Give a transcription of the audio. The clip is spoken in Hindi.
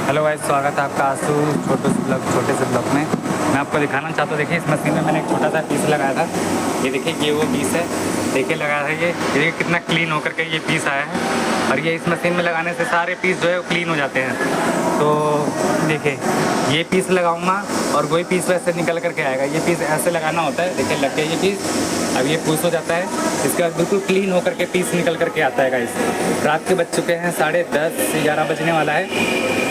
हेलो गाइस, स्वागत है आपका आंसू छोटे से ब्लॉग में। मैं आपको दिखाना चाहता हूँ। देखिए, इस मशीन में मैंने एक छोटा सा पीस लगाया था। ये देखिए, ये वो पीस है। देखिए लगाया है ये देखिए कितना क्लीन होकर के ये पीस आया है। और ये इस मशीन में लगाने से सारे पीस जो है वो क्लीन हो जाते हैं। तो देखिए, ये पीस लगाऊंगा और वही पीस वैसे निकल करके आएगा। ये पीस ऐसे लगाना होता है। देखिए लग गया ये पीस। अब ये पुश हो जाता है। इसके बाद बिल्कुल क्लीन होकर के पीस निकल करके आता है गाइस। रात के बज चुके हैं 10:30 से 11 बजने वाला है।